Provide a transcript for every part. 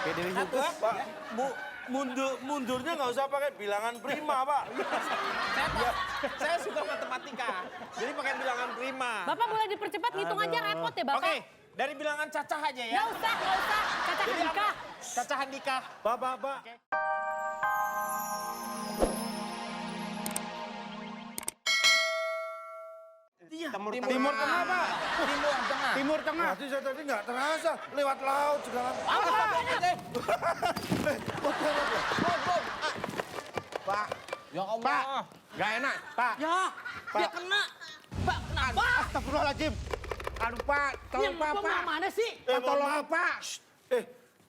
Pede juga. Pak, mundurnya nggak usah pakai bilangan prima, Pak. Saya suka matematika. Jadi pakai bilangan prima. Bapak boleh dipercepat, ngitung aja repot ya Bapak. Oke, dari bilangan cacah aja ya. Nggak usah. Caca Jadi Handika. apa? Cacah Handika. Pak. Oke. Timur Tengah, Pak. Timur Tengah. Berarti saya tadi nggak terasa lewat laut segala. Pak. Ya Allah. Pak. Gak enak, Pak. Ya, dia kena. Pak, kenapa? Astagfirullahaladzim. Aduh, Pak. Tolong, Pak. Bapak mana sih? Tolong, Pak.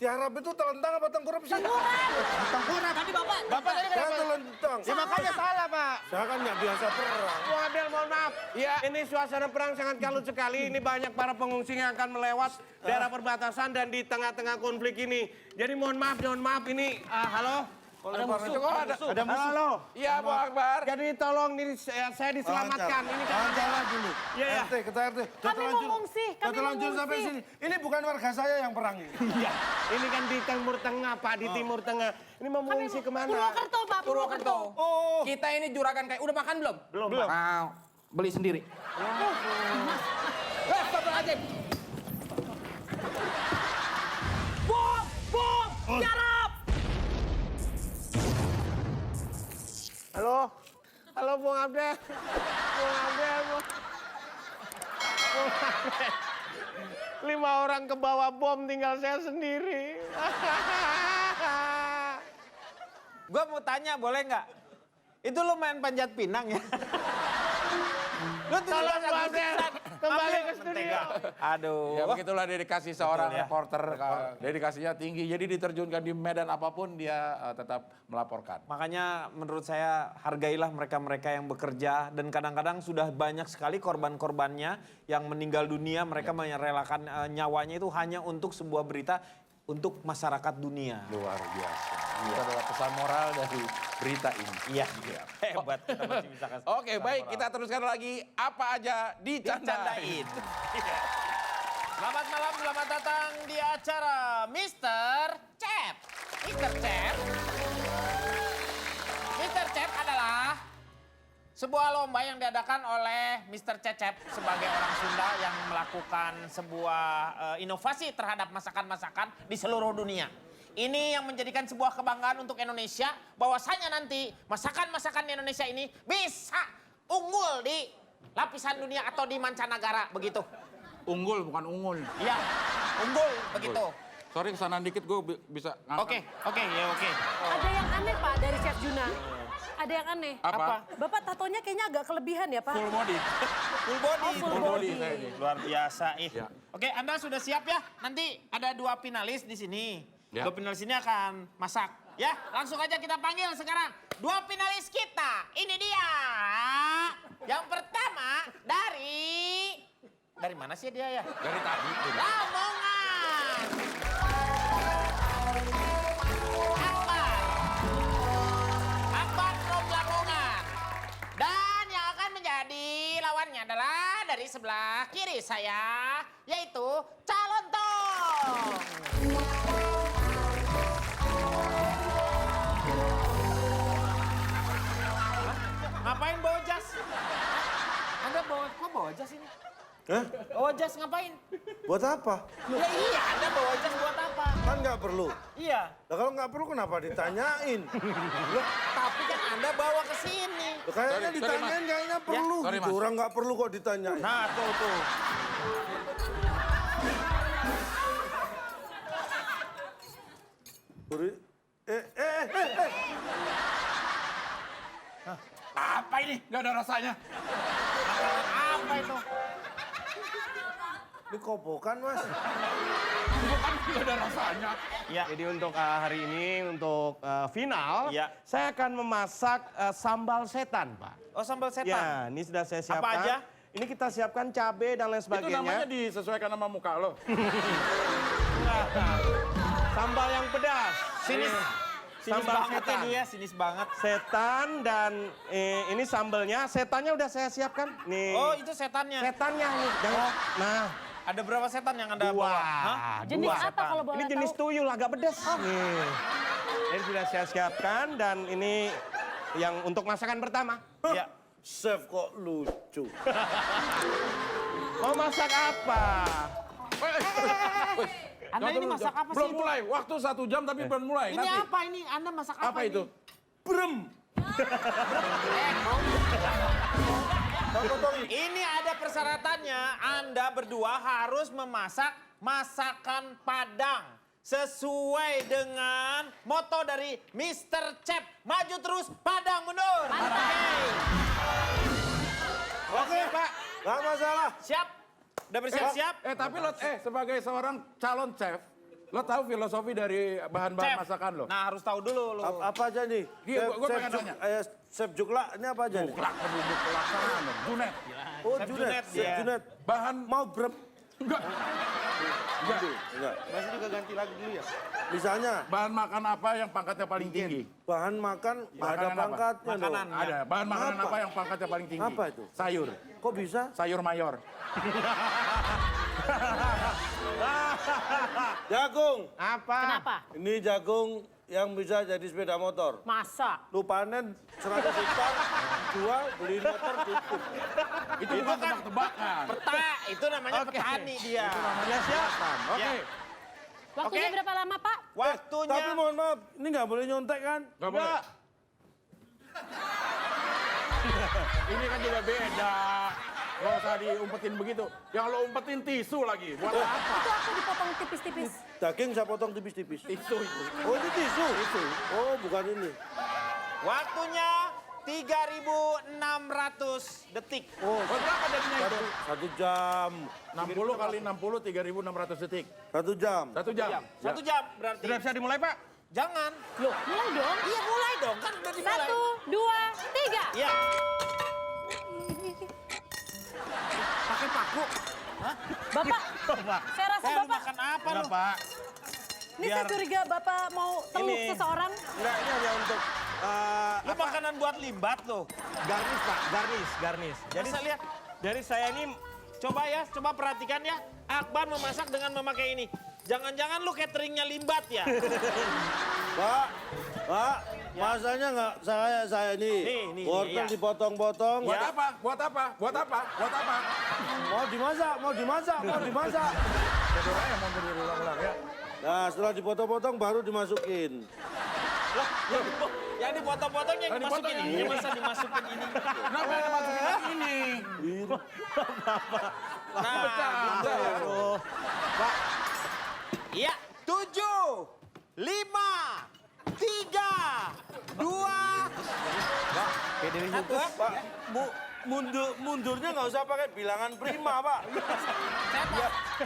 Tiarap itu telentang apa tengkurap sih? Tengkurap. Tadi Bapak. Bapak tadi Saya kenapa? telentang. Ya makanya salah, Pak. Saya kan nggak biasa perang. Bung Abel, mohon maaf. Ya, ini suasana perang sangat kalut sekali. Ini banyak para pengungsi yang akan melewat daerah perbatasan dan di tengah-tengah konflik ini. Jadi mohon maaf ini. Halo? Ada musuh. Ada musuh. Halo? Iya, Bung Akbar. Jadi tolong ini saya diselamatkan. Ini kan Jalan dulu. Iya, iya. RT, kita RT. Kami mau ngungsi, kami mau Terlanjur sampai ngungsi. sini. Ini bukan warga saya yang perang ini. Iya. Ini kan di Timur Tengah, Pak. Di Timur Tengah. Ini mau mengungsi kemana? Purwokerto, Pak. Purwokerto. Oh, Kita ini juragan kayak udah makan belum? Belum. Mau beli sendiri. Astagfirullahaladzim. Bom, tiarap. Halo? Halo, Bung Abdel. Bung Abdel. 5 orang ke bawah bom, tinggal saya sendiri. Gue mau tanya, boleh nggak? Itu lu main panjat pinang ya? Lu tuh Tolong, juga Bung Abdel. Kembali ke studio. mentega. Aduh. Ya begitulah dedikasi seorang Betul, ya. reporter. Dedikasinya tinggi. Jadi diterjunkan di medan apapun dia tetap melaporkan. Makanya menurut saya hargailah mereka-mereka yang bekerja dan kadang-kadang sudah banyak sekali korban-korbannya yang meninggal dunia. Mereka merelakan nyawanya itu hanya untuk sebuah berita untuk masyarakat dunia. Luar biasa. Itu adalah pesan moral dari berita ini. Iya, hebat. Kita masih bisa kasih Oke, pesan baik. moral. Kita teruskan lagi. Apa aja dicandain. Dicandain. Selamat malam, selamat datang di acara Mr. Cep. Mr. Cep. Mr. Cep adalah sebuah lomba yang diadakan oleh Mr. Cecep sebagai orang Sunda yang melakukan sebuah inovasi terhadap masakan-masakan di seluruh dunia. Ini yang menjadikan sebuah kebanggaan untuk Indonesia bahwasanya nanti masakan-masakan di Indonesia ini bisa unggul di lapisan dunia atau di mancanegara begitu. Unggul bukan ungul. Iya, unggul begitu. Sorry kesana dikit gue bisa ngangkat. Oke, oke. Ada yang aneh Pak dari Chef Juna. Ada yang aneh. Apa? Bapak tatonya kayaknya agak kelebihan ya Pak. Full body. Full body. Oh, full body. saya ini. Luar biasa. Ya. Oke, Anda sudah siap ya? Nanti ada 2 finalis di sini. Ya. 2 finalis ini akan masak. Ya, langsung aja kita panggil sekarang 2 finalis kita. Ini dia. Yang pertama dari mana sih dia ya? Dari tadi. Lamongan. Akbar from Lamongan. Dan yang akan menjadi lawannya adalah dari sebelah kiri saya, yaitu Calontong. Ngapain bawa jas? Anda kok bawa jas ini? Hah? Bawa jas ngapain? Buat apa? Ya iya, Anda bawa jas buat apa? Kan nggak perlu. Iya, Nah, kalau nggak perlu kenapa ditanyain? Loh, tapi kan Anda bawa ke sini. kayaknya Sorry, ditanyain kayaknya perlu Sorry, gitu. Mas. Orang nggak perlu kok ditanyain. Nah, tuh. Uri- Apa ini? Gak ada rasanya. Apa itu? Ini kobokan, Mas. Bukan gak ada rasanya. Ya, Jadi untuk hari ini, untuk final, Iya. saya akan memasak sambal setan, Pak. oh sambal setan. Ya, ini sudah saya siapkan. Apa aja? Ini kita siapkan cabai dan lain Itu namanya sebagainya. disesuaikan sama muka lo. Sambal yang pedas. Sinis Sambal banget setan. ini ya, sinis banget. Setan dan ini sambalnya. Setannya udah saya siapkan. Nih. Oh, itu setannya. Setannya nih. Jangan. Nah, Ada berapa setan yang Anda bawa? Hah? Jenis apa kalau boleh Ini jenis tahu? tuyul agak pedas. Nih. Ini sudah saya siapkan dan ini yang untuk masakan pertama. Iya. Chef kok lucu. Mau masak apa? Anda ini masak apa sih Belum itu? mulai, waktu 1 jam tapi belum mulai. Ini Nanti. apa ini? Anda masak apa, Apa itu? Brem. Ini ada persyaratannya. Anda berdua harus memasak masakan Padang. Sesuai dengan moto dari Mr. Chef. Maju terus, Padang mundur. Oke, Pak. Nggak masalah. Siap? Udah bersiap-siap? Tapi lo sebagai seorang calon chef, lo tahu filosofi dari bahan-bahan Chef. masakan lo? Nah, harus tahu dulu lo. Apa aja nih? Iya, gua pengen Juk- nanya. Chef Jukla, ini apa aja nih? Kelak penduduk pelaksanaan dong. Junet. Oh, Chef Junet. Junet, Chef iya. Junet. Bahan Mau brem? enggak. Enggak. Masih juga ganti lagi dulu ya. Misalnya, Bahan makan apa yang pangkatnya paling tinggi? bahan makan ada Makanan apa? pangkatnya loh. Makanan. Ada. Bahan makanan Apa? apa yang pangkatnya paling tinggi? Apa itu? Sayur. Kok bisa? Sayur mayor. Jagung. Apa? Kenapa? Ini jagung yang bisa jadi sepeda motor. Masa? Lu panen 100 hektar, jual, beli motor cukup. Itu bukan tebak-tebakan. Peta, itu namanya petani dia. Namanya silakan. Oke. Waktunya Oke. berapa lama, Pak? Waktunya. Tapi mohon maaf, ini nggak boleh nyontek kan? Nggak boleh. Ini kan juga beda. Gak usah diumpetin begitu. Yang lo umpetin tisu lagi. Buat apa? Itu aku dipotong tipis-tipis. Daging saya potong tipis-tipis. Tisu itu. Oh ini tisu? Tisu. Oh bukan ini. Waktunya 3.600 detik. Oh Buat berapa jadinya itu? satu jam. 60 kali 60, 3.600 detik. 1 jam. 1 jam. 1 jam berarti. Sudah bisa dimulai, Pak? Jangan. Loh, mulai dong. Iya mulai dong, kan udah dimulai. 1, 2, 3. Iya. Pakai paku. Bapak, saya rasa Lu Bapak, makan apa lu? Pak. ini saya curiga Bapak mau teluk Ini. seseorang. Enggak, ini hanya untuk Lu makanan buat limbat lo. garnish, Pak. Garnish. Jadi saya lihat. Dari saya ini Coba ya, coba perhatikan ya. Akbar memasak dengan memakai ini. Jangan-jangan lu cateringnya limbat ya? Pak, masanya nggak saya nih. Nih, Wortel iya. dipotong-potong. Buat apa? Buat apa? Buat apa? Buat apa? Mau dimasak. Tidur aja mau berulang-ulang ya. Nah setelah dipotong-potong baru dimasukin. Yang dipotong-potong yang Yang dimasukin dipotong ini. yang Masa dimasukin ini? Kenapa yang masukin ini? Nah, Bercanda ya. iya. 7, 5, 3, 2, satu. Pak, mundurnya nggak usah pakai bilangan prima, Pak.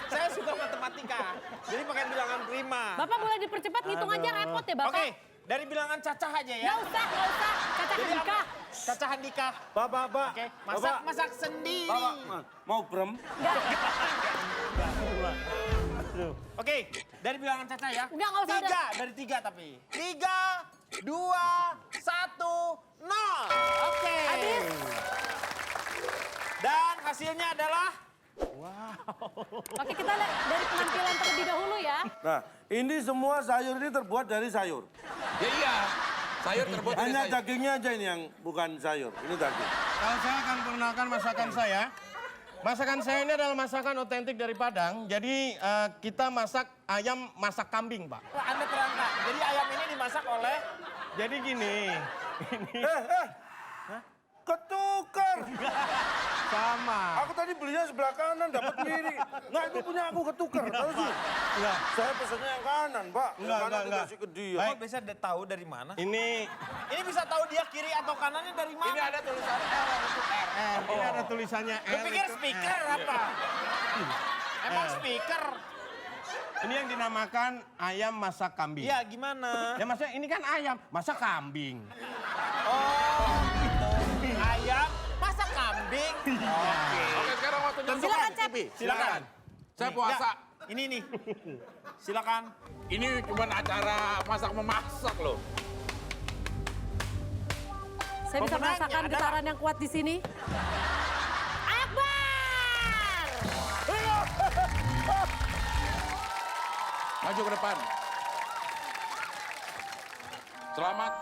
Saya suka matematika. Jadi pakai bilangan prima. Bapak boleh dipercepat, ngitung aja repot ya Bapak. Oke, dari bilangan cacah aja ya. Nggak usah. Caca Jadi Handika. apa? Cacah Handika. Pak. Oke, masak sendiri. Bapak, mau brem? Oke, dari bilangan Caca ya. Enggak usah. 3, dari 3 tapi. 3, 2, 1, 0. Oke. Habis. Dan hasilnya adalah Oke, kita lihat dari penampilan terlebih dahulu ya. Nah, ini semua sayur ini terbuat dari sayur. Ya iya. Sayur terbuat dari Hanya sayur. dagingnya aja ini yang bukan sayur. Ini daging. Kalau saya akan perkenalkan masakan saya. Masakan saya ini adalah masakan otentik dari Padang. Jadi kita masak ayam masak kambing, Pak. Wah, Anda terangkat. Jadi ayam ini dimasak oleh Jadi gini, Ketukar. sama. Aku tadi belinya sebelah kanan, dapat kiri. Nggak, itu punya aku ketukar. Tahu sih? Enggak. Saya pesennya yang kanan, Pak. Yang Enggak, kanan enggak. dikasih ke dia. Oh, bisa tahu dari mana? Ini Ini bisa tahu dia kiri atau kanannya dari mana? Ini ada tulisan L untuk R. ini ada tulisannya Lu L pikir itu speaker R. apa? Emang speaker? Ini yang dinamakan ayam masak kambing. Iya, gimana? Ya maksudnya ini kan ayam masak kambing. Oh, gitu. Ayam masak kambing. Oke. Oke, sekarang waktunya untuk Silakan, Cep. Cipi. Silakan. Saya puasa. Ya, ini nih. Silakan. Ini cuma acara masak-memasak loh. Saya bisa Pemenangnya merasakan adalah- getaran yang kuat di sini. Akbar! Maju ke depan. Selamat.